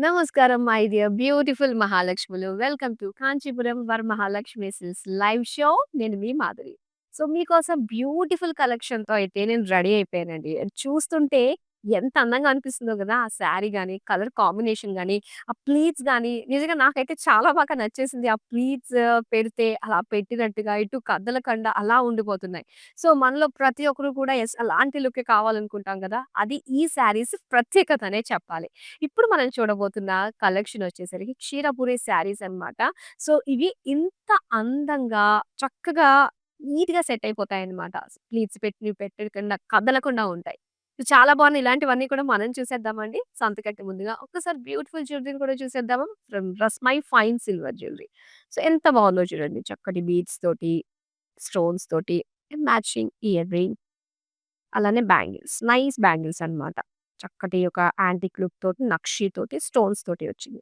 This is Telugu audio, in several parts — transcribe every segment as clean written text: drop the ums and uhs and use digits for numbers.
నమస్కారం మై డియర్ బ్యూటిఫుల్ మహాలక్ష్ములు. Welcome to Kanchipuram Varamahalakshmi silks live show. నేను మీ మాధురి. సో, మీకోసం బ్యూటిఫుల్ కలెక్షన్‌తో అయితే నేను రెడీ అయిపోయానండి. అది చూస్తుంటే ఎంత అందంగా అనిపిస్తుందో గదా! ఆ శారీ గాని, కలర్ కాంబినేషన్ గాని, ఆ ప్లీట్స్ గాని నిజంగా నాకైతే చాలా బాగా నచ్చేసింది. ఆ ప్లీట్స్ పెడితే అలా పెట్టినట్టుగా ఇటు కదలకుండా అలా ఉండిపోతున్నాయి. సో, మనలో ప్రతి ఒక్కరు కూడా యెస్ అలాంటి లుక్కే కావాలనుకుంటాం గదా! అది ఈ శారీస్ ప్రత్యేకత అనే చెప్పాలి. ఇప్పుడు మనం చూడబోతున్న కలెక్షన్ వచ్చేసరికి క్షీరపురి శారీస్ అన్నమాట. సో, ఇవి ఇంత అందంగా, చక్కగా, నీట్‌గా సెట్ అయిపోతాయన్నమాట. ప్లీట్స్ పెట్టకుండా కదలకుండా ఉంటాయి. సో, చాలా బాగున్నాయి. ఇలాంటివన్నీ కూడా మనం చూసేద్దామండి. సంతకంటే ముందుగా ఒక్కసారి బ్యూటిఫుల్ జ్యువెలరీని కూడా చూసేద్దామా? From Rasmai fine silver jewellery. So, ఎంత బాగుందో చూడండి. చక్కటి బీడ్స్ తోటి, స్టోన్స్ తోటి, మ్యాచింగ్ ఇయర్ రింగ్, అలానే బ్యాంగిల్స్. నైస్ బ్యాంగిల్స్ అన్నమాట. చక్కటి ఒక యాంటిక్ లుక్ తోటి, నక్షి తోటి, స్టోన్స్ తోటి వచ్చింది.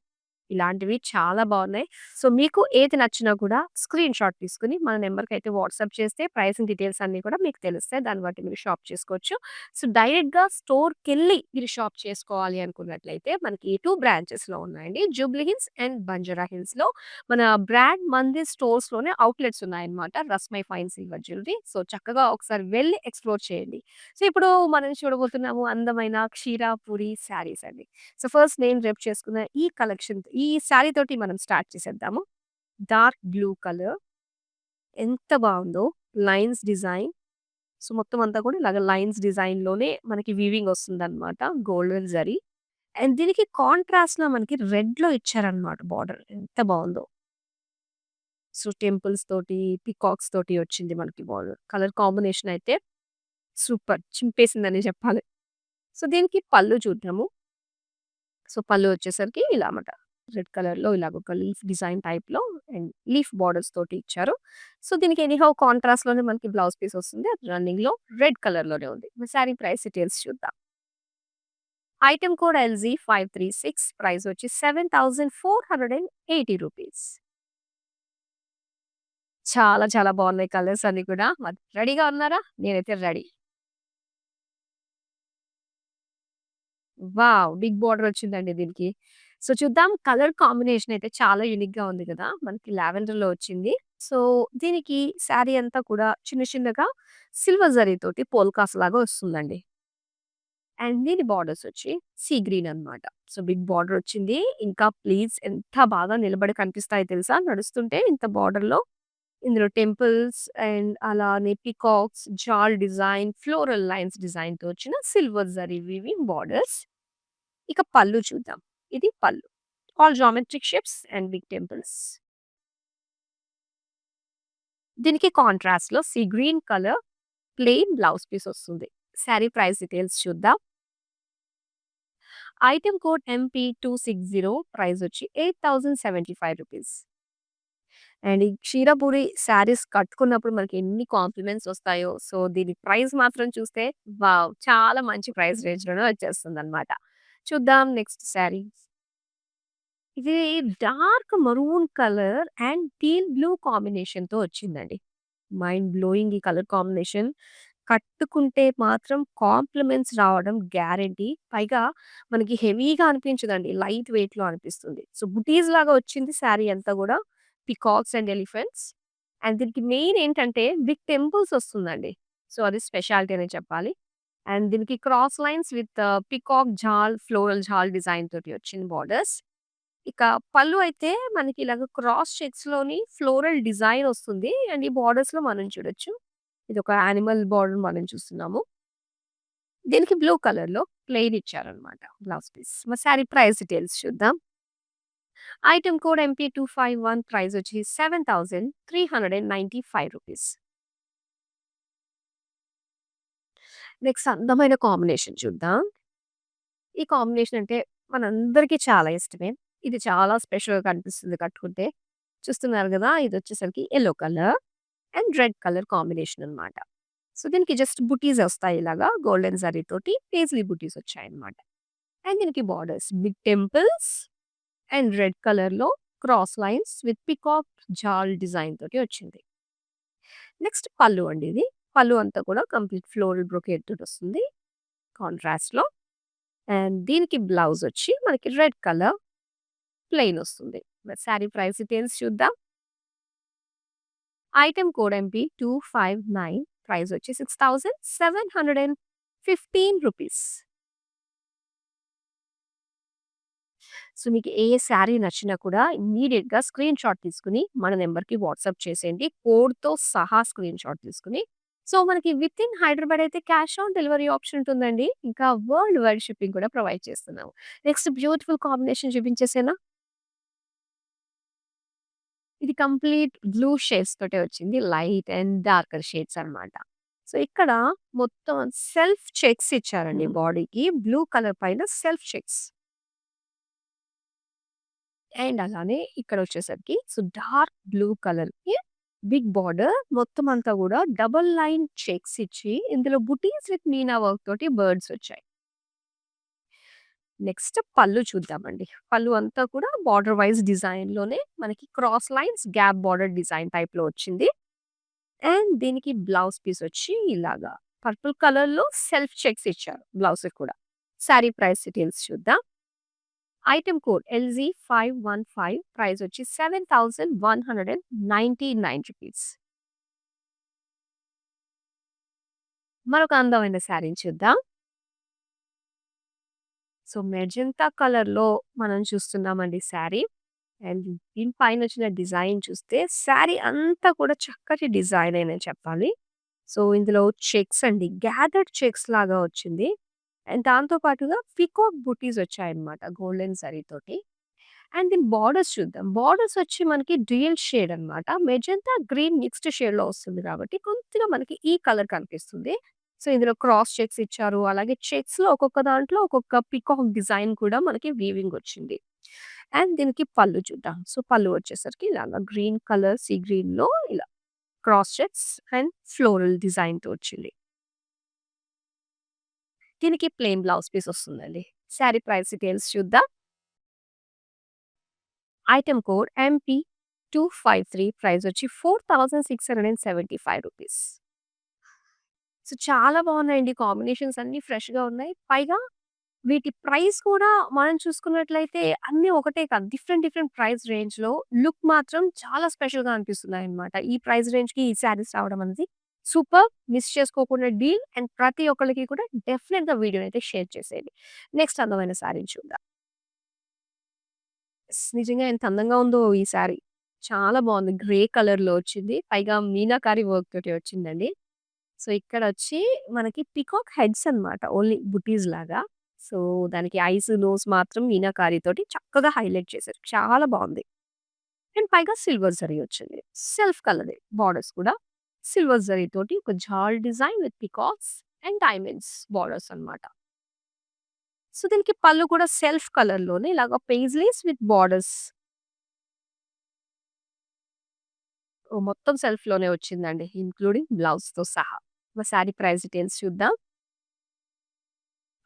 ఇలాంటివి చాలా బావున్నాయి. సో, మీకు ఏది నచ్చినా కూడా స్క్రీన్‌షాట్ తీసుకొని మన నంబర్‌కైతే వాట్సాప్ చేస్తే ప్రైసింగ్ డీటెయిల్స్ అన్నీ కూడా మీకు తెలుస్తాయి. దాన్ని బట్టి మీరు షాప్ చేసుకోవచ్చు. సో, డైరెక్ట్‌గా స్టోర్‌కెళ్ళి మీరు షాప్ చేసుకోవాలి అనుకున్నట్లయితే మనకి 2 బ్రాంచెస్‌లో ఉన్నాయండి. జూబ్లీ హిల్స్ అండ్ బంజారా హిల్స్‌లో మన బ్రాండ్ మంది స్టోర్స్‌లోనే అవుట్‌లెట్స్ ఉన్నాయన్నమాట. రస్మై ఫైన్ సిల్వర్ జ్యువెలరీ. సో, చక్కగా ఒకసారి వెళ్లి ఎక్స్‌ప్లోర్ చేయండి. సో, ఇప్పుడు మనం చూడబోతున్నాము అందమైన క్షీరాపురి శారీస్ అండి. సో, ఫస్ట్ నేను రేపు చేసుకున్న ఈ కలెక్షన్ ఈ శారీ తోటి మనం స్టార్ట్ చేసేద్దాము. డార్క్ బ్లూ కలర్ ఎంత బావుందో! Lines design. సో, మొత్తం అంతా కూడా ఇలాగ లైన్స్ డిజైన్‌లోనే మనకి వీవింగ్ వస్తుందన్నమాట. గోల్డెన్ జరీ. అండ్ దీనికి కాంట్రాస్ట్‌లో మనకి రెడ్‌లో ఇచ్చారన్నమాట బార్డర్. ఎంత బావుందో! సో, టెంపుల్స్ తోటి, పీకాక్స్ తోటి వచ్చింది మనకి బార్డర్. కలర్ కాంబినేషన్ అయితే సూపర్! చింపేసిందనే చెప్పాలి. సో, దీనికి పళ్ళు చూద్దాము. సో, పళ్ళు వచ్చేసరికి ఇలా మాట. రెడ్ కలర్‌లో ఇలాగ ఒక లీఫ్ డిజైన్ టైప్‌లో అండ్ లీఫ్ బోర్డర్స్ తోటి ఇచ్చారు. సో, దీనికి ఎనీహౌ కాంట్రాస్ట్‌లోనే మనకి బ్లౌజ్ పీస్ వస్తుంది. అది రన్నింగ్‌లో రెడ్ కలర్‌లోనే ఉంది. సారీ ప్రైస్ డీటెయిల్స్ చూద్దాం. ఐటెమ్ కోడ్ LZ536 ప్రైస్ వచ్చి రూ. 7,480. చాలా చాలా బాగున్నాయి కలర్స్ అన్నీ కూడా. మరి రెడీగా ఉన్నారా? నేనైతే రెడీ. వావ్! బిగ్ బోర్డర్ వచ్చిందండి దీనికి. సో, చూద్దాం కలర్ కాంబినేషన్ అయితే చాలా యూనిక్‌గా ఉంది గదా! మనకి లావెండర్‌లో వచ్చింది. సో, దీనికి శారీ అంతా కూడా చిన్న చిన్నగా సిల్వర్ జరీతోటి పోల్కాస్ లాగా వస్తుందండి. అండ్ దీని బోర్డర్స్ వచ్చి సీ గ్రీన్ అన్నమాట. సో, బిగ్ బోర్డర్ వచ్చింది. ఇంకా ప్లీట్స్ ఎంత బాగా నిలబడి కనిపిస్తాయో తెలుసా? నడుస్తుంటే ఇంత బోర్డర్‌లో. ఇందులో టెంపుల్స్ అండ్ అలానే పీకాక్స్, జాల్ డిజైన్, ఫ్లోరల్ లైన్స్ డిజైన్‌తో వచ్చిన సిల్వర్ జరీ వీవింగ్ బోర్డర్స్. ఇక పళ్ళు చూద్దాం. ఇది పళ్ళు. All geometric shapes and big temples. దీనికి కాంట్రాస్ట్‌లో sea green colour plain blouse piece వస్తుంది. సారీ ప్రైస్ డీటెయిల్స్ చూద్దాం. ఐటెమ్ కోడ్ MP260 ప్రైస్ వచ్చి రూ. 8,075. అండ్ ఈ క్షీరపూరి శారీస్ కట్టుకున్నప్పుడు మనకి ఎన్ని కాంప్లిమెంట్స్ వస్తాయో. సో, దీని ప్రైస్ మాత్రం చూస్తే వావ్! చాలా మంచి ప్రైస్ రేంజ్‌లోనే వచ్చేస్తుందన్నమాట. చూద్దాం నెక్స్ట్ శారీ. ఇది dark maroon colour and teal blue కాంబినేషన్‌తో వచ్చిందండి. మైండ్ బ్లోయింగ్ ఈ కలర్ కాంబినేషన్. కట్టుకుంటే మాత్రం కాంప్లిమెంట్స్ రావడం గ్యారంటీ. పైగా మనకి హెవీగా అనిపించదండి. లైట్ వెయిట్‌లో అనిపిస్తుంది. సో, బుటీస్ లాగా వచ్చింది శారీ అంతా గూడా. Peacocks and elephants. అండ్ దీనికి మెయిన్ ఏంటంటే బిగ్ టెంపుల్స్ వస్తుందండి. సో, అది స్పెషాలిటీ అనే చెప్పాలి. అండ్ దీనికి క్రాస్ లైన్స్ విత్ పీకాక్ జాల్, ఫ్లోరల్ జాల్ డిజైన్ తోటి వచ్చింది బోర్డర్స్. ఇక పళ్ళు అయితే మనకి ఇలాగ క్రాస్ చెక్స్‌లోని ఫ్లోరల్ డిజైన్ వస్తుంది. అండ్ ఈ బోర్డర్స్‌లో మనం చూడొచ్చు. ఇదొక యానిమల్ బోర్డర్ మనం చూస్తున్నాము. దీనికి బ్లూ కలర్‌లో ప్లెయిన్ ఇచ్చారన్నమాట బ్లౌజ్ పీస్. మరి సారీ ప్రైస్ డీటెయిల్స్ చూద్దాం. ఐటెమ్ కోడ్ MP251 ప్రైస్ వచ్చి రూ. 7,395. నెక్స్ట్ అందమైన కాంబినేషన్ చూద్దాం. ఈ కాంబినేషన్ అంటే మనందరికీ చాలా ఇష్టమే. ఇది చాలా స్పెషల్‌గా కనిపిస్తుంది కట్టుకుంటే. చూస్తున్నారు గదా! ఇదొచ్చేసరికి yellow colour and red colour combination అన్నమాట. సో, దీనికి జస్ట్ బుటీస్ ఒస్తాయి ఇలాగా గోల్డెన్ జరీ తోటి పేజ్లీ బుటీస్ వచ్చాయన్నమాట. అండ్ దీనికి borders big temples and red కలర్‌లో క్రాస్ లైన్స్ విత్ పీకాక్ జాల్ డిజైన్ తోటి వచ్చింది. నెక్స్ట్ పళ్ళు అండి ఇది. పళ్ళు అంతా కూడా కంప్లీట్ ఫ్లోరల్ బ్రొకేడ్ తోటొస్తుంది కాంట్రాస్ట్‌లో. అండ్ దీనికి బ్లౌజ్ వచ్చి మనకి రెడ్ కలర్ ప్లెయిన్ వస్తుంది. మరి శారీ ప్రైస్ డీటెయిల్స్ చూద్దాం. ఐటెమ్ కోడ్ ఎంపీ 259 ప్రైస్ వచ్చి 6715 రూపీస్. సో, మీకు ఏ శారీ నచ్చినా కూడా ఇమ్మీడియేట్‌గా స్క్రీన్‌షాట్ తీసుకొని మన నంబర్‌కి వాట్సాప్ చేసేయండి. కోడ్‌తో సహా స్క్రీన్‌షాట్ తీసుకొని. సో, మనకి వితిన్ హైదరాబాద్ అయితే క్యాష్ ఆన్ డెలివరీ ఆప్షన్ ఉంటుందండి. ఇంకా వరల్డ్ వైడ్ షిప్పింగ్ కూడా ప్రొవైడ్ చేస్తున్నాము. నెక్స్ట్ బ్యూటిఫుల్ కాంబినేషన్ చూపించేసేనా? ఇది కంప్లీట్ బ్లూ షేడ్స్ తోటే వచ్చింది. లైట్ అండ్ డార్కర్ షేడ్స్ అన్నమాట. సో, ఇక్కడ మొత్తం సెల్ఫ్ చెక్స్ ఇచ్చారండి బాడీకి. బ్లూ కలర్ పైన సెల్ఫ్ చెక్స్. అండ్ అలానే ఇక్కడొచ్చేసరికి సో, డార్క్ బ్లూ కలర్‌కి బిగ్ బార్డర్ మొత్తం అంతా గూడా డబుల్ లైన్ చెక్స్ ఇచ్చి ఇందులో బుటీస్ విత్ మీనా వర్క్ తోటి బర్డ్స్ వచ్చాయి. నెక్స్ట్ పళ్ళు చూద్దామండి. పళ్ళు అంతా కూడా బార్డర్ వైస్ డిజైన్‌లోనే మనకి cross lines, gap border design టైప్‌లో వచ్చింది. అండ్ దీనికి బ్లౌజ్ పీస్ వచ్చి ఇలాగా పర్పుల్ కలర్‌లో సెల్ఫ్ చెక్స్ ఇచ్చారు బ్లౌజ్‌కి కూడా. సారీ ప్రైస్ డీటెయిల్స్ చూద్దాం. ఐటెమ్ కోడ్ LZ515 ప్రైస్ వచ్చి 7199 రూపీస్. మరొక అందమైన శారీని చూద్దాం. సో, మెజెంటా కలర్‌లో మనం చూస్తున్నామండి శారీ. అండ్ దీని పైనొచ్చిన డిజైన్ చూస్తే శారీ అంతా కూడా చక్కటి డిజైన్ అనే చెప్పాలి. సో, ఇందులో చెక్స్ అండి. గ్యాదర్డ్ చెక్స్ లాగా వచ్చింది. అండ్ దాంతో పాటుగా పీకాక్ బుటీస్ వచ్చాయన్నమాట గోల్డెన్ జరీతోటి. అండ్ దీని బార్డర్స్ చూద్దాం. బార్డర్స్ వచ్చి మనకి డ్యూయల్ షేడ్ అన్నమాట. మెజెంటా, గ్రీన్ మిక్స్డ్ షేడ్‌లో వస్తుంది కాబట్టి కొద్దిగా మనకి ఈ కలర్ కనిపిస్తుంది. సో, ఇందులో క్రాస్ చెక్స్ ఇచ్చారు. అలాగే చెక్స్‌లో ఒక్కొక్క దాంట్లో ఒక్కొక్క పీకాక్ డిజైన్ కూడా మనకి వీవింగ్ వచ్చింది. అండ్ దీనికి పళ్ళు చూద్దాం. సో, పళ్ళు వచ్చేసరికి ఇలాగా గ్రీన్ కలర్, సీ గ్రీన్‌లో ఇలా క్రాస్ చెక్స్ అండ్ ఫ్లోరల్ డిజైన్‌తో వచ్చింది. దీనికి ప్లెయిన్ బ్లౌజ్ పీస్ వస్తుందండి. శారీ ప్రైస్ డీటెయిల్స్ చూద్దాం. ఐటెమ్ కోడ్ MP253 ప్రైస్ వచ్చి 4675 రూపీస్. సో, చాలా బాగున్నాయండి. కాంబినేషన్స్ అన్నీ ఫ్రెష్‌గా ఉన్నాయి. పైగా వీటి ప్రైస్ కూడా మనం చూసుకున్నట్లయితే అన్నీ ఒకటే కాదు. డిఫరెంట్ డిఫరెంట్ ప్రైస్ రేంజ్‌లో లుక్ మాత్రం చాలా స్పెషల్‌గా అనిపిస్తున్నాయన్నమాట. ఈ ప్రైస్ రేంజ్‌కి ఈ శారీస్ రావడం అనేది సూపర్. మిస్ చేసుకోకుండా డీల్. అండ్ ప్రతి ఒక్కళ్ళకి కూడా డెఫినిట్‌గా వీడియోనైతే షేర్ చేసేయండి. నెక్స్ట్ అందమైన శారీని చూద్దాం. నిజంగా ఎంత అందంగా ఉందో ఈ శారీ. చాలా బావుంది. గ్రే కలర్‌లో వచ్చింది. పైగా మీనాకారి వర్క్ తోటి వచ్చిందండి. సో, ఇక్కడొచ్చి మనకి పీకాక్ హెడ్స్ అన్నమాట. ఓన్లీ బుటీస్ లాగా. సో, దానికి ఐస్, నోస్ మాత్రం మీనాకారి తోటి చక్కగా హైలైట్ చేశారు. చాలా బావుంది. అండ్ పైగా సిల్వర్ జరీ వచ్చింది. సెల్ఫ్ కలరే బోర్డర్స్ కూడా. సిల్వర్ జరీ తోటి ఒక జాల్ design with peacocks and diamonds borders అన్నమాట. సో, దీనికి పళ్ళు కూడా సెల్ఫ్ కలర్‌లోనే ఇలాగ పెయిస్లీస్ విత్ బోర్డర్స్. మొత్తం సెల్ఫ్‌లోనే వచ్చిందండి. ఇంక్లూడింగ్ బ్లౌజ్‌తో సహా. మా శారీ ప్రైస్ డీటెయిల్స్ చూద్దాం.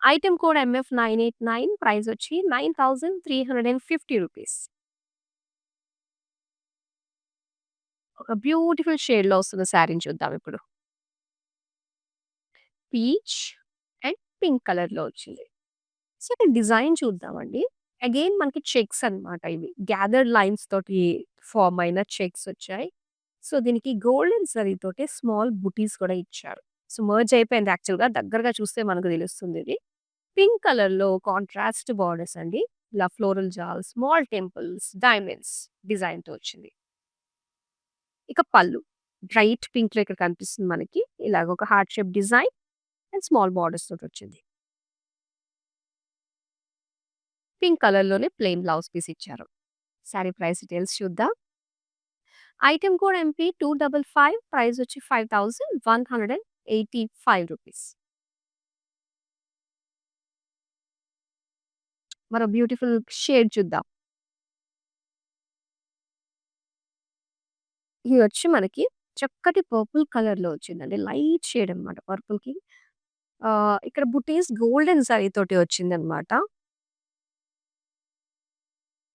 ఐటెమ్ కోడ్ MF989 ప్రైస్ వచ్చి 9350 రూపీస్. ఒక బ్యూటిఫుల్ షేడ్‌లో వస్తున్న శారీని చూద్దాం ఇప్పుడు. పీచ్ అండ్ పింక్ కలర్‌లో వచ్చింది. సో, ఇక్కడ డిజైన్ చూద్దామండి. అగైన్ మనకి చెక్స్ అన్నమాట ఇవి. గ్యాదర్డ్ లైన్స్ తోటి ఫార్మ్ అయిన చెక్స్ వచ్చాయి. సో, దీనికి గోల్డెన్ జరీతోటి స్మాల్ బుటీస్ కూడా ఇచ్చారు. సో, మెర్జ్ అయిపోయింది యాక్చువల్‌గా. దగ్గరగా చూస్తే మనకు తెలుస్తుంది ఇది. పింక్ కలర్‌లో కాంట్రాస్ట్ బోర్డర్స్ అండి. ఇలా ఫ్లోరల్ జాల్, స్మాల్ టెంపుల్స్, డైమండ్స్ డిజైన్‌తో వచ్చింది. ఇక పళ్ళు. బ్రైట్ పింక్‌లో ఇక్కడ కనిపిస్తుంది మనకి. ఇలాగ ఒక heart shape design and small borders తోటొచ్చింది. పింక్ కలర్‌లోనే ప్లెయిన్ బ్లౌజ్ పీస్ ఇచ్చారు. సారీ ప్రైస్ డీటెయిల్స్ చూద్దాం. ఐటెమ్ కోడ్ MP255 ప్రైస్ వచ్చి 5185 రూపీస్. మరో బ్యూటిఫుల్ షేడ్ చూద్దాం. ఇది వచ్చి మనకి చక్కటి పర్పుల్ కలర్‌లో వచ్చిందండి. లైట్ షేడ్ అన్నమాట పర్పుల్‌కి. ఇక్కడ బుటీస్ గోల్డెన్ జరీ తోటి వచ్చిందన్నమాట.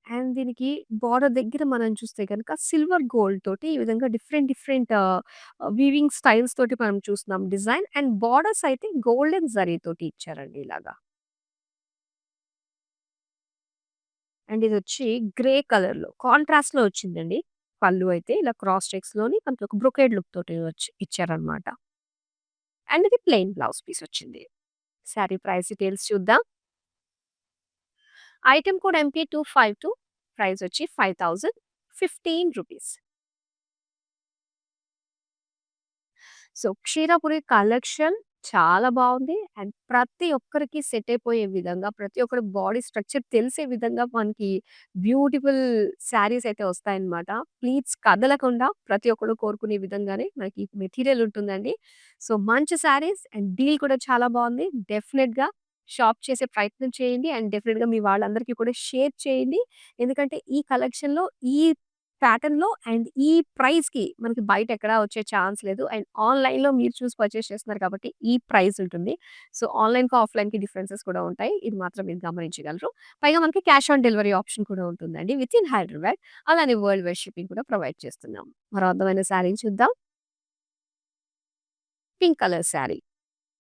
అండ్ దీనికి బోర్డర్ దగ్గర మనం చూస్తే గనుక సిల్వర్ గోల్డ్ తోటి ఈ విధంగా డిఫరెంట్ డిఫరెంట్ వీవింగ్ స్టైల్స్ తోటి మనం చూస్తున్నాం డిజైన్. అండ్ బోర్డర్స్ అయితే గోల్డెన్ జరీ తోటి ఇచ్చారండి ఇలాగా. అండ్ ఇదొచ్చి గ్రే కలర్‌లో కాంట్రాస్ట్‌లో వచ్చిందండి. పళ్ళు అయితే ఇలా క్రాస్ చెక్స్‌లోని మనకి ఒక బ్రొకేడ్ లుక్ తోటి ఇచ్చారనమాట. అండ్ ఇది ప్లెయిన్ బ్లౌజ్ పీస్ వచ్చింది. శారీ ప్రైస్ డీటెయిల్స్ చూద్దాం. ఐటెమ్ కోడ్ ఎంపీ252 ప్రైస్ వచ్చి ₹5015. సో, క్షీరాపురి కలెక్షన్ చాలా బావుంది. అండ్ ప్రతి ఒక్కరికి సెట్ అయిపోయే విధంగా, ప్రతి ఒక్కరి బాడీ స్ట్రక్చర్ తెలిసే విధంగా మనకి బ్యూటిఫుల్ శారీస్ అయితే వస్తాయన్నమాట. ప్లీట్స్ కదలకుండా ప్రతి ఒక్కళ్ళు కోరుకునే విధంగానే మనకి మెటీరియల్ ఉంటుందండి. సో, మంచి శారీస్ అండ్ డీల్ కూడా చాలా బావుంది. డెఫినిట్‌గా షాప్ చేసే ప్రయత్నం చేయండి. అండ్ డెఫినిట్‌గా మీ వాళ్ళందరికీ కూడా షేర్ చేయండి. ఎందుకంటే ఈ కలెక్షన్‌లో ఈ ప్యాటర్న్‌లో అండ్ ఈ ప్రైస్‌కి మనకి బయట ఎక్కడా వచ్చే ఛాన్స్ లేదు. అండ్ ఆన్‌లైన్‌లో మీరు చూసి పర్చేస్ చేస్తున్నారు కాబట్టి ఈ ప్రైస్ ఉంటుంది. సో, ఆన్‌లైన్‌కి, ఆఫ్‌లైన్‌కి డిఫరెన్సెస్ కూడా ఉంటాయి. ఇది మాత్రం మీరు గమనించగలరు. పైగా మనకి క్యాష్ ఆన్ డెలివరీ ఆప్షన్ కూడా ఉంటుందండి. వితిన్ హైదరాబాద్. అలానే వరల్డ్ వైడ్ షిప్పింగ్ కూడా ప్రొవైడ్ చేస్తున్నాం. మరో అందమైన శారీని చూద్దాం. Pink colour sari.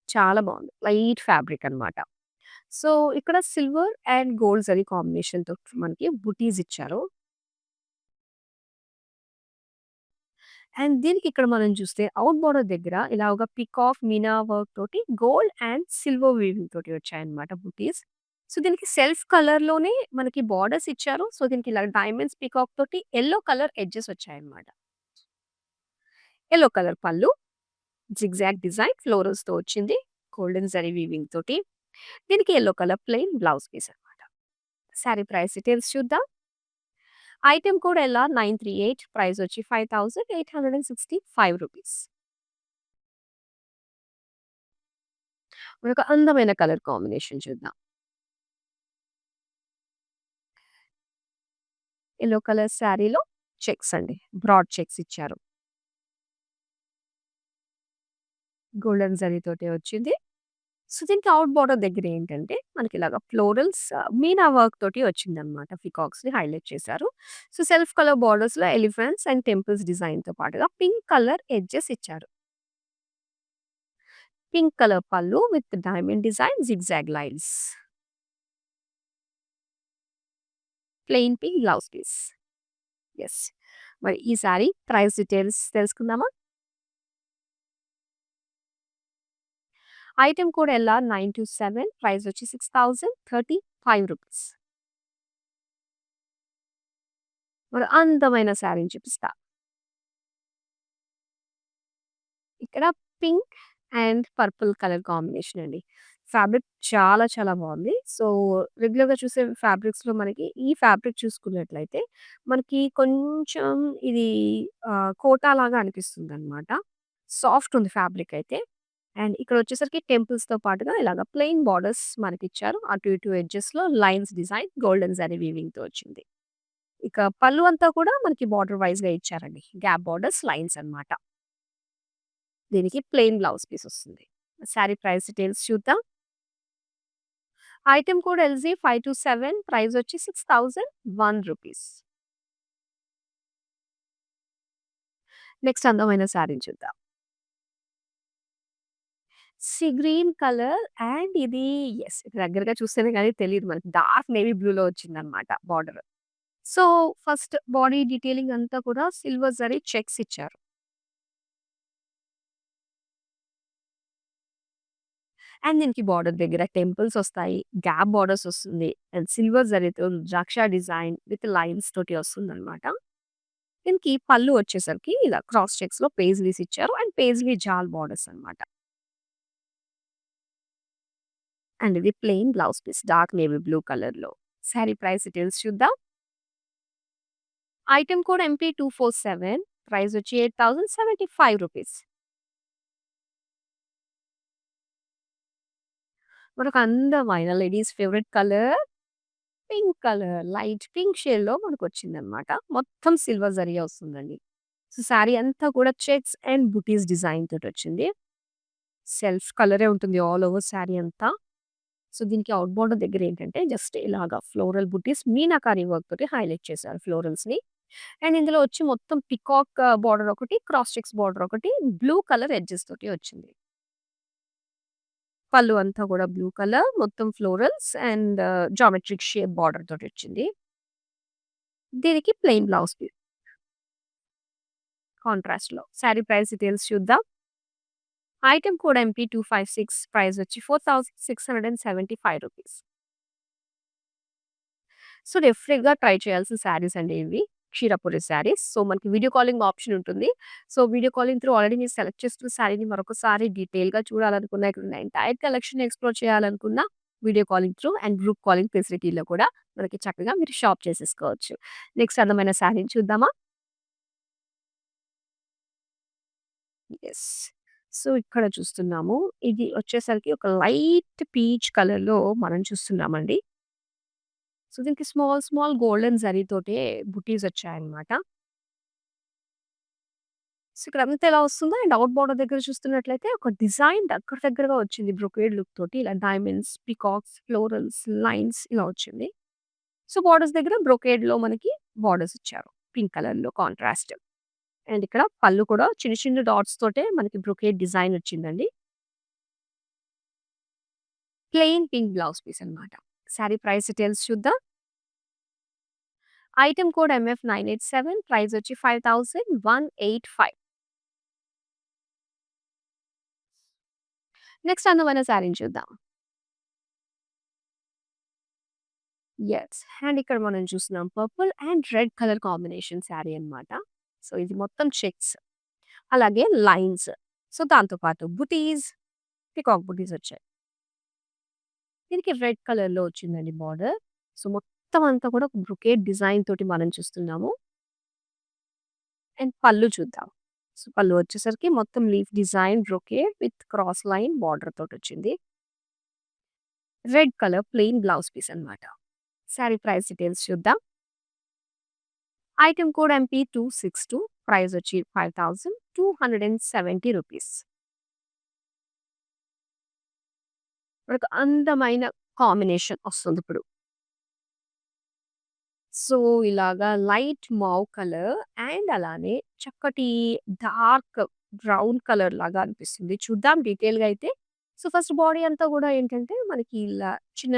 చాలా బావుంది. లైట్ ఫ్యాబ్రిక్ అన్నమాట. సో, ఇక్కడ సిల్వర్ అండ్ గోల్డ్ జరీ కాంబినేషన్‌తో మనకి బుటీస్ ఇచ్చారు. అండ్ దీనికి ఇక్కడ మనం చూస్తే ఔట్ బోర్డర్ దగ్గర ఇలా ఒక పీకాక్ మీనా వర్క్ తోటి గోల్డ్ అండ్ సిల్వర్ వీవింగ్ తోటి వచ్చాయన్నమాట బుటీస్. సో, దీనికి సెల్ఫ్ కలర్‌లోనే మనకి బోర్డర్స్ ఇచ్చారు. సో, దీనికి ఇలా డైమండ్స్ పీకాక్ తోటి యెల్లో కలర్ ఎడ్జెస్ వచ్చాయన్నమాట. యెల్లో కలర్ పళ్ళు, జిగ్‌జాగ్ డిజైన్ ఫ్లోరల్స్‌తో వచ్చింది. గోల్డెన్ జరీ వీవింగ్ తోటి. దీనికి yellow colour plain blouse piece అన్నమాట. సారీ ప్రైస్ డీటెయిల్స్ చూద్దాం. ఐటెమ్ కోడ్ LR938 ప్రైస్ వచ్చి ₹5865. మరొక అందమైన కలర్ కాంబినేషన్ చూద్దాం. యెల్లో కలర్ శారీలో చెక్స్ అండి. బ్రాడ్ చెక్స్ ఇచ్చారు. గోల్డెన్ జరీతోటే వచ్చింది. సో, దీనికి ఔట్ బోర్డర్ దగ్గర ఏంటంటే మనకిలాగా ఫ్లోరల్స్ మీనా వర్క్ తోటి వచ్చిందనమాట. పీకాక్స్‌ని హైలైట్ చేశారు. సో, సెల్ఫ్ కలర్ బోర్డర్స్‌లో ఎలిఫెంట్స్ అండ్ టెంపుల్స్ డిజైన్‌తో పాటుగా పింక్ కలర్ ఎడ్జెస్ ఇచ్చారు. పింక్ కలర్ పళ్ళు with diamond design zigzag lines. Plain pink blouse piece. Yes. మరి ఈ సారీ ప్రైస్ డీటెయిల్స్ తెలుసుకుందామా? ఐటెమ్ కోడ్ LR927 ప్రైస్ వచ్చి ₹6035. మరి అందమైన శారీని చూపిస్తా. ఇక్కడ pink and purple colour combination అండి. ఫ్యాబ్రిక్ చాలా చాలా బావుంది. సో, రెగ్యులర్‌గా చూసే ఫ్యాబ్రిక్స్‌లో మనకి ఈ ఫ్యాబ్రిక్ చూసుకున్నట్లయితే మనకి కొంచెం ఇది కోటా లాగా అనిపిస్తుందనమాట. సాఫ్ట్ ఉంది ఫ్యాబ్రిక్ అయితే. అండ్ ఇక్కడొచ్చేసరికి టెంపుల్స్‌తో పాటుగా ఇలాగ ప్లెయిన్ బోర్డర్స్ మనకిచ్చారు. అటు ఇటు ఎడ్జెస్‌లో లైన్స్ డిజైన్ గోల్డెన్ జరీ వీవింగ్‌తో వచ్చింది. ఇక పళ్ళు అంతా కూడా మనకి బార్డర్ వైస్‌గా ఇచ్చారండి. గ్యాప్ బోర్డర్స్ లైన్స్ అన్నమాట. దీనికి ప్లెయిన్ బ్లౌజ్ పీస్ వస్తుంది. సారీ ప్రైస్ డీటెయిల్స్ చూద్దాం. ఐటెమ్ కోడ్ LZ527 ప్రైస్ వచ్చి ₹6001. నెక్స్ట్ అందమైన సారీని చూద్దాం. సీ గ్రీన్ కలర్ అండ్ ఇది యెస్ దగ్గరగా చూస్తేనే గాని తెలీదు మనకి డార్క్ నేవీ బ్లూలో వచ్చిందన్నమాట border. So, first body detailing అంతా కూడా సిల్వర్ జరీ చెక్స్ ఇచ్చారు. అండ్ దీనికి బార్డర్ దగ్గర టెంపుల్స్ వస్తాయి. గ్యాప్ బార్డర్స్ వస్తుంది. అండ్ సిల్వర్ జరీతో ద్రాక్ష డిజైన్ విత్ లైన్స్ తోటి వస్తుందన్నమాట. దీనికి పళ్ళు వచ్చేసరికి ఇలా క్రాస్ చెక్స్‌లో పేజ్లీస్ ఇచ్చారు. అండ్ పేజ్లీ జాల్ బార్డర్స్ అన్నమాట. అండ్ ఇది plain blouse piece dark navy blue కలర్‌లో. సారీ ప్రైస్ డీటెయిల్స్ చూద్దాం. ఐటెమ్ కోడ్ MP247 ప్రైస్ వచ్చి ₹8075. మరొక అందమైన ladies favourite colour pink colour. Light pink షేడ్‌లో మనకొచ్చిందనమాట. మొత్తం సిల్వర్ జరీ వస్తుందండి. సో, సారీ అంతా కూడా checks and buttis design తోటొచ్చింది. Self కలరే ఉంటుంది ఆల్ ఓవర్ సారీ అంతా. సో, దీనికి ఔట్ బోర్డర్ దగ్గర ఏంటంటే జస్ట్ ఇలాగా ఫ్లోరల్ బుటీస్ మీనాకారి వర్క్ తోటి హైలైట్ చేశారు ఫ్లోరల్స్‌ని. అండ్ ఇందులో వచ్చి మొత్తం పికాక్ బోర్డర్ ఒకటి, క్రాస్ చెక్స్ బోర్డర్ ఒకటి, బ్లూ కలర్ ఎడ్జెస్ తోటి వచ్చింది. పళ్ళు అంతా కూడా బ్లూ కలర్ మొత్తం florals and geometric shape border తోటొచ్చింది. దీనికి ప్లెయిన్ బ్లౌజ్ పీస్ కాంట్రాస్ట్‌లో. శారీ ప్రైస్ డీటెయిల్స్ చూద్దాం. ఐటెమ్ కోడ్ ఎంపీ256 ప్రైస్ వచ్చి రూ. 4675. సో, డెఫినిట్‌గా ట్రై చేయాల్సిన శారీస్ అండి ఇవి. క్షీరపురి శారీస్. సో, మనకి వీడియో కాలింగ్ ఆప్షన్ ఉంటుంది. So, video calling through already మీరు సెలెక్ట్ చేసుకున్న శారీని మరొకసారి డీటెయిల్‌గా చూడాలనుకున్నా, ఇక్కడ ఉన్న ఎంటైర్ కలెక్షన్ ఎక్స్‌ప్లోర్ చేయాలనుకున్నా, video calling through and group calling ఫెసిలిటీలో కూడా మనకి చక్కగా మీరు షాప్ చేసేసుకోవచ్చు. నెక్స్ట్ అందమైన శారీని చూద్దామా? యెస్. సో, ఇక్కడ చూస్తున్నాము. ఇది వచ్చేసరికి ఒక లైట్ పీచ్ కలర్‌లో మనం చూస్తున్నామండి. సో, దీనికి స్మాల్, స్మాల్ గోల్డెన్ జరీతోటే బుటీస్ వచ్చాయన్నమాట. సో, ఇక్కడంతా ఎలా వస్తుందో అండ్ అవుట్ బోర్డర్ దగ్గర చూస్తున్నట్లయితే ఒక డిజైన్ దగ్గర దగ్గరగా వచ్చింది. బ్రొకేడ్ లుక్ తోటి ఇలా డైమండ్స్, పీకాక్స్, ఫ్లోరల్స్, లైన్స్ ఇలా వచ్చింది. సో, బోర్డర్స్ దగ్గర బ్రొకేడ్‌లో మనకి బోర్డర్స్ ఇచ్చారు. పింక్ కలర్‌లో కాంట్రాస్ట్. అండ్ ఇక్కడ పళ్ళు కూడా చిన్న చిన్న డాట్స్ తోటే మనకి బ్రొకేడ్ డిజైన్ వచ్చిందండి. ప్లెయిన్ పింక్ బ్లౌజ్ పీస్ అన్నమాట. సారీ ప్రైస్ డీటెయిల్స్ చూద్దాం. ఐటెమ్ కోడ్ MF987 ప్రైస్ వచ్చి 5185. నెక్స్ట్ అందమైన సారీని చూద్దాం. యెస్. అండ్ ఇక్కడ మనం చూస్తున్నాం purple and red colour combination sorry అన్నమాట. సో, ఇది మొత్తం చెక్స్. అలాగే లైన్స్. సో, దాంతో పాటు బుటీస్, పీకాక్ బుటీస్ వచ్చాయి. దీనికి రెడ్ కలర్‌లో వచ్చిందండి బార్డర్. సో, మొత్తం అంతా కూడా ఒక బ్రొకేడ్ డిజైన్ తోటి మనం చూస్తున్నాము. అండ్ పళ్ళు చూద్దాం. సో, పళ్ళు వచ్చేసరికి మొత్తం leaf design brocade with cross line border తోటొచ్చింది. Red colour plain blouse piece అన్నమాట. సారీ ప్రైస్ డీటెయిల్స్ చూద్దాం. ఐటెమ్ కోడ్ MP262 ప్రైస్ వచ్చి రూ. 5270. ఒక అందమైన కాంబినేషన్ వస్తుందిప్పుడు. సో, ఇలాగా లైట్ మావ్ కలర్ అండ్ అలానే చక్కటి డార్క్ బ్రౌన్ కలర్ లాగా అనిపిస్తుంది. చూద్దాం డీటెయిల్‌గా అయితే. సో, ఫస్ట్ బాడీ అంతా గూడా ఏంటంటే మనకి ఇలా చిన్న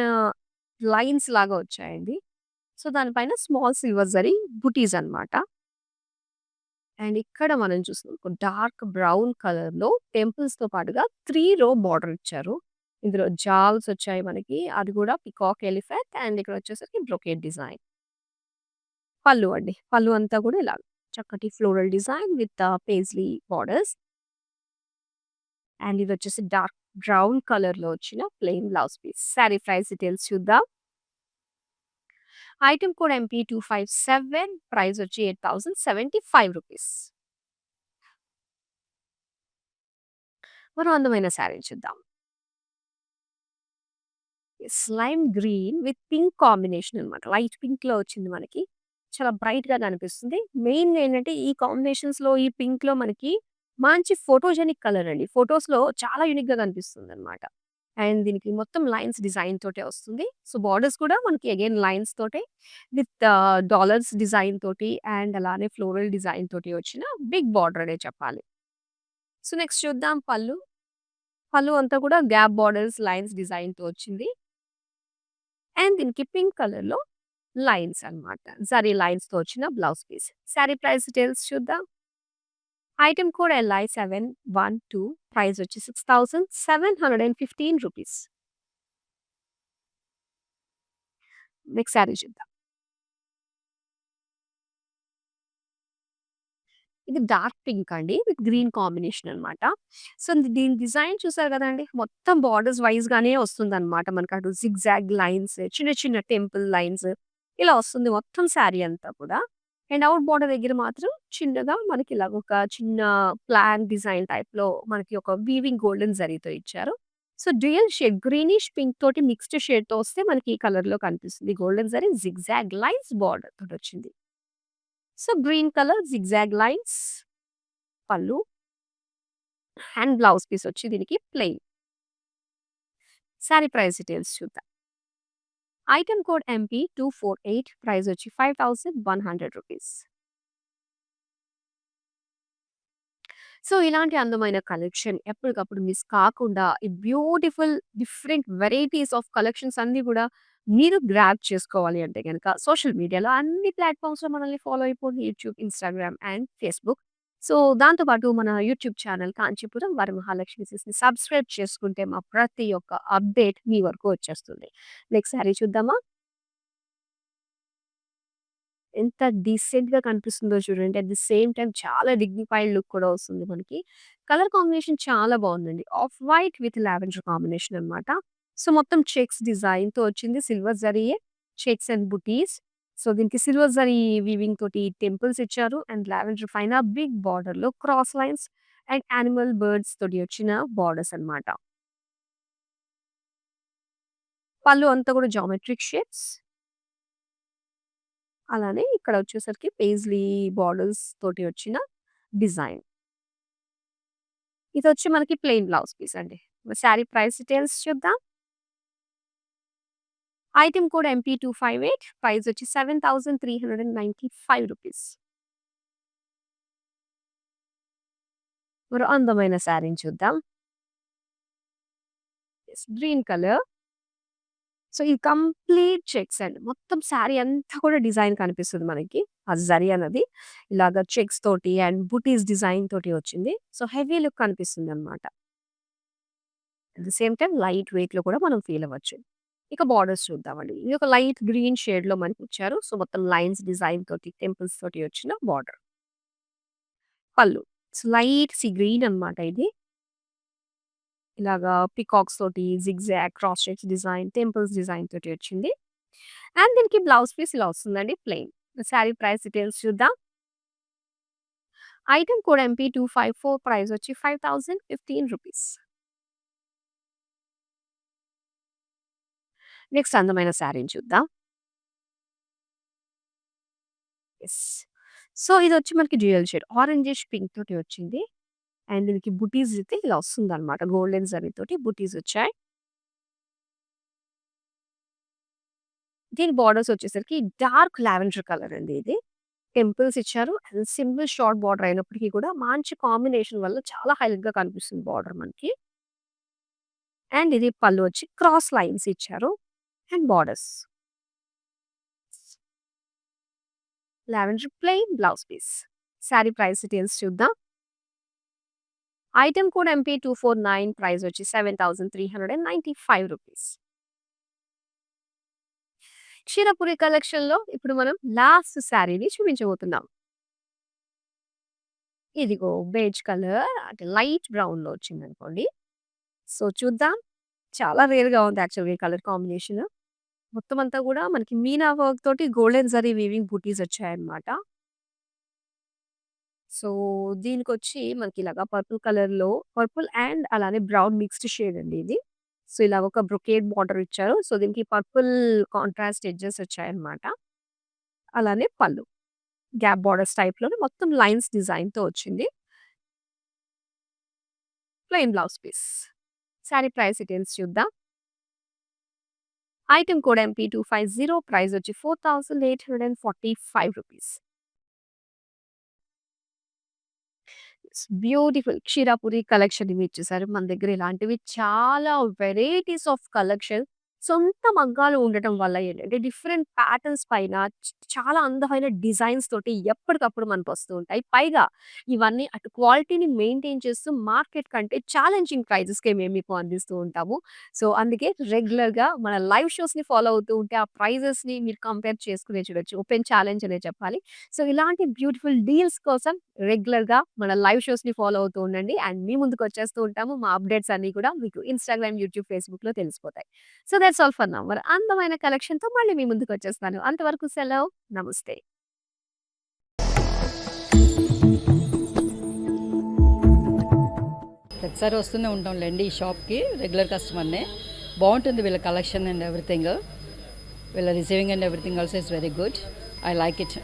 లైన్స్ లాగా వచ్చాయండి. సో, దానిపైన స్మాల్ సిల్వర్ జరీ బుటీస్ అన్నమాట. అండ్ ఇక్కడ మనం చూస్తున్నాం ఒక డార్క్ బ్రౌన్ కలర్‌లో టెంపుల్స్‌తో పాటుగా 3 రో బార్డర్ ఇచ్చారు. ఇందులో జాల్స్ వచ్చాయి మనకి. అది కూడా పీకాక్ ఎలిఫెంట్ అండ్ ఇక్కడ వచ్చేసరికి బ్రొకేడ్ డిజైన్. పళ్ళు అండి. పళ్ళు అంతా కూడా ఇలా చక్కటి floral design with paisley borders. And ఇదొచ్చేసి డార్క్ బ్రౌన్ కలర్‌లో వచ్చిన plain blouse piece. Sari price details చూద్దాం. ఐటెమ్ కోడ్ MP257 ప్రైస్ వచ్చి రూ. 8075. మరో అందమైన సారీ చూద్దాం. Lime green with pink combination అన్నమాట. లైట్ పింక్‌లో వచ్చింది మనకి. చాలా బ్రైట్‌గా కనిపిస్తుంది. మెయిన్‌గా ఏంటంటే ఈ కాంబినేషన్స్‌లో ఈ పింక్‌లో మనకి మంచి ఫోటోజెనిక్ కలర్ అండి. ఫోటోస్‌లో చాలా యూనిక్‌గా కనిపిస్తుందన్నమాట. అండ్ దీనికి మొత్తం లైన్స్ డిజైన్ తోటే వస్తుంది. సో, బోర్డర్స్ కూడా మనకి అగైన్ లైన్స్ తోటే విత్ డాలర్స్ డిజైన్ తోటి అండ్ అలానే ఫ్లోరల్ డిజైన్ తోటి వచ్చిన బిగ్ బార్డర్ అనే చెప్పాలి. సో, నెక్స్ట్ చూద్దాం పళ్ళు. పళ్ళు అంతా కూడా గ్యాప్ బార్డర్స్, లైన్స్ డిజైన్‌తో వచ్చింది. అండ్ దీనికి పింక్ కలర్‌లో లైన్స్ అన్నమాట. జరీ లైన్స్‌తో వచ్చిన blouse piece. Sari price details చూద్దాం. ఐటెమ్ కోడ్ LI712 ప్రైస్ వచ్చి రూ. 6715. నెక్స్ట్ సారీ చూద్దాం. ఇది డార్క్ పింక్ అండి. విత్ గ్రీన్ కాంబినేషన్ అన్నమాట. సో, దీని డిజైన్ చూసారు కదండీ! మొత్తం బార్డర్స్ వైస్‌గానే వస్తుందన్నమాట. మనకు అటు జిగ్‌జాగ్ లైన్స్, చిన్న చిన్న టెంపుల్ లైన్స్ ఇలా వస్తుంది మొత్తం సారీ అంతా కూడా. అండ్ అవుట్ బార్డర్ దగ్గర మాత్రం చిన్నగా మనకి ఇలాగ ఒక చిన్న ప్లాన్ డిజైన్ టైప్‌లో మనకి ఒక వీవింగ్ గోల్డెన్ జరీతో ఇచ్చారు. So, dual shade greenish pink తోటి మిక్స్డ్ షేడ్‌తో వస్తే మనకి ఈ కలర్‌లో కనిపిస్తుంది. గోల్డెన్ జరీ జిగ్‌జాగ్ లైన్స్ బార్డర్ తోటొచ్చింది. So, green colour zigzag lines పళ్ళు అండ్ బ్లౌజ్ పీస్ వచ్చి దీనికి ప్లెయిన్. సారీ ప్రైస్ డీటెయిల్స్ చూద్దాం. ఐటెమ్ కోడ్ MP248 ప్రైస్ వచ్చి రూ. 5100. సో, ఇలాంటి అందమైన కలెక్షన్ ఎప్పటికప్పుడు మిస్ కాకుండా ఈ beautiful different varieties of collections అన్నీ గూడా మీరు గ్రాబ్ చేసుకోవాలి అంటే గనక సోషల్ మీడియాలో అన్ని ప్లాట్‌ఫార్మ్స్‌లో మనల్ని ఫాలో అయిపోండి. YouTube, Instagram and Facebook. So, దాంతో పాటు మన యూట్యూబ్ ఛానల్ కాంచీపురం వరమహాలక్ష్మి సిస్‌ని సబ్స్క్రైబ్ చేసుకుంటే మా ప్రతి ఒక్క అప్‌డేట్ మీ వరకు వచ్చేస్తుంది. నెక్స్ట్ శారీ చూద్దామా? ఎంత డీసెంట్‌గా కనిపిస్తుందో చూడండి. అట్ ది సేమ్ టైమ్ చాలా డిగ్నిఫైడ్ లుక్ కూడా వస్తుంది మనకి. కలర్ కాంబినేషన్ చాలా బావుందండి. Off white with lavender combination అన్నమాట. సో, మొత్తం చెక్స్ డిజైన్‌తో వచ్చింది. Silver జరీయే checks and buttis. So, దీనికి సిల్వర్ జరీ వీవింగ్ తోటి టెంపుల్స్ ఇచ్చారు. అండ్ లావెండర్ పైన బిగ్ బార్డర్‌లో cross lines and animal birds తోటి వచ్చిన బార్డర్స్ అన్నమాట. పళ్ళు అంతా కూడా జామెట్రిక్ షేప్స్. అలానే ఇక్కడ వచ్చేసరికి పేజ్లీ బార్డర్స్ తోటి వచ్చిన డిజైన్. ఇదొచ్చి మనకి ప్లెయిన్ బ్లౌజ్ పీస్ అండి. శారీ ప్రైస్ డీటెయిల్స్ చూద్దాం. ఐటెమ్ కోడ్ MP258 ప్రైస్ వచ్చి రూ. 7,395. మరో అందమైన శారీని చూద్దాం. Yes, green colour. సో, ఇది కంప్లీట్ చెక్స్ అండి. మొత్తం శారీ అంతా కూడా డిజైన్ కనిపిస్తుంది మనకి. ఆ జరీ అన్నది ఇలాగ చెక్స్ తోటి అండ్ బుటీస్ డిజైన్ తోటి వచ్చింది. సో, హెవీ లుక్ కనిపిస్తుందన్నమాట. At the same time light వెయిట్‌లో కూడా మనం ఫీల్ అవ్వచ్చు. ఇక బార్డర్స్ చూద్దామండి. ఇది ఒక లైట్ గ్రీన్ షేడ్‌లో మనకిచ్చారు. సో, మొత్తం లైన్స్ డిజైన్ తోటి, టెంపుల్స్ తోటి వచ్చిన బార్డర్. పళ్ళు. సో, లైట్ సీ గ్రీన్ అన్నమాట ఇది. ఇలాగా పీకాక్స్ తోటి zigzag, cross checks design, temples design తోటి వచ్చింది. అండ్ దీనికి బ్లౌజ్ పీస్ ఇలా వస్తుందండి ప్లెయిన్. శారీ ప్రైస్ డీటెయిల్స్ చూద్దాం. ఐటెమ్ కోడ్ MP254 ప్రైస్ వచ్చి రూ. 5,015. నెక్స్ట్ అందమైన శారీని చూద్దాం. యెస్. సో, ఇదొచ్చి మనకి డ్యూయల్ షేడ్ ఆరెంజిష్ పింక్ తోటి వచ్చింది. అండ్ దీనికి బుటీస్ అయితే ఇలా వస్తుందన్నమాట. గోల్డెన్ జరీతోటి బుటీస్ వచ్చాయి. దీని బార్డర్స్ వచ్చేసరికి డార్క్ లావెండర్ కలర్ అండి ఇది. టెంపుల్స్ ఇచ్చారు. అండ్ సింపుల్ షార్ట్ బార్డర్ అయినప్పటికీ కూడా మంచి కాంబినేషన్ వల్ల చాలా హైలైట్‌గా కనిపిస్తుంది బార్డర్ మనకి. అండ్ ఇది పళ్ళు వచ్చి క్రాస్ లైన్స్ ఇచ్చారు. And borders. Lavender plain blouse piece. Sari price details చూద్దాం. ఐటెమ్ కోడ్ MP249 ప్రైస్ వచ్చి రూ. 7,395. క్షీరపురి కలెక్షన్‌లో ఇప్పుడు మనం లాస్ట్ శారీని చూపించబోతున్నాం. ఇదిగో బేజ్ కలర్ అంటే లైట్ బ్రౌన్‌లో వచ్చిందనుకోండి. సో, చూద్దాం. చాలా రేర్‌గా ఉంది యాక్చువల్‌గా ఈ కలర్ కాంబినేషన్. మొత్తం అంతా కూడా మనకి మీనా వర్క్ తోటి గోల్డెన్ జరీ వీవింగ్ బూటీస్ వచ్చాయన్నమాట. సో, దీనికొచ్చి మనకి ఇలాగా పర్పుల్ కలర్‌లో పర్పుల్ అండ్ అలానే బ్రౌన్ మిక్స్డ్ షేడ్ అండి ఇది. సో, ఇలా ఒక బ్రొకేడ్ బార్డర్ ఇచ్చారు. సో, దీనికి పర్పుల్ కాంట్రాస్ట్ ఎడ్జెస్ వచ్చాయన్నమాట. అలానే పళ్ళు. గ్యాప్ బార్డర్స్ టైప్‌లోనే మొత్తం లైన్స్ డిజైన్‌తో వచ్చింది. Plain blouse piece. Sari price details చూద్దాం. ఐటెమ్ కోడ్ MP250 ప్రైస్ వచ్చి రూ. 4,845. బ్యూటిఫుల్ క్షీరాపురి కలెక్షన్ ఇవి ఇచ్చేసారు. మన దగ్గర ఇలాంటివి చాలా వెరైటీస్ ఆఫ్ కలెక్షన్ సొంత మగ్గాలు ఉండటం వల్ల ఏంటంటే డిఫరెంట్ ప్యాటర్న్స్ పైన చాలా అందమైన డిజైన్స్ తోటి ఎప్పటికప్పుడు మనకొస్తూ ఉంటాయి. పైగా ఇవన్నీ అటు క్వాలిటీని మెయింటైన్ చేస్తూ మార్కెట్ కంటే ఛాలెంజింగ్ ప్రైజెస్‌కే మేము మీకు అందిస్తూ ఉంటాము. సో, అందుకే రెగ్యులర్‌గా మన లైవ్ షోస్‌ని ఫాలో అవుతూ ఉంటే ఆ ప్రైజెస్‌ని మీరు కంపేర్ చేసుకునే చూడొచ్చు. ఓపెన్ ఛాలెంజ్ అనే చెప్పాలి. సో, ఇలాంటి బ్యూటిఫుల్ డీల్స్ కోసం రెగ్యులర్‌గా మన లైవ్ షోస్‌ని ఫాలో అవుతూ ఉండండి. అండ్ మీ ముందుకొచ్చేస్తూ ఉంటాము. మా అప్డేట్స్ అన్నీ కూడా మీకు ఇన్‌స్టాగ్రామ్, యూట్యూబ్, ఫేస్‌బుక్‌లో తెలిసిపోతాయి. So, that's all for now. మరి అందమైన కలెక్షన్‌తో మళ్ళీ మీ ముందుకొచ్చేస్తాను. అంతవరకు సెలవు. నమస్తే. ప్రతిసారి వస్తూనే ఉంటాంలేండి ఈ షాప్‌కి. రెగ్యులర్ కస్టమర్‌నే. బావుంటుంది వీళ్ళ కలెక్షన్ అండ్ ఎవ్రీథింగ్. వీళ్ళ receiving and everything also is very good. I like it.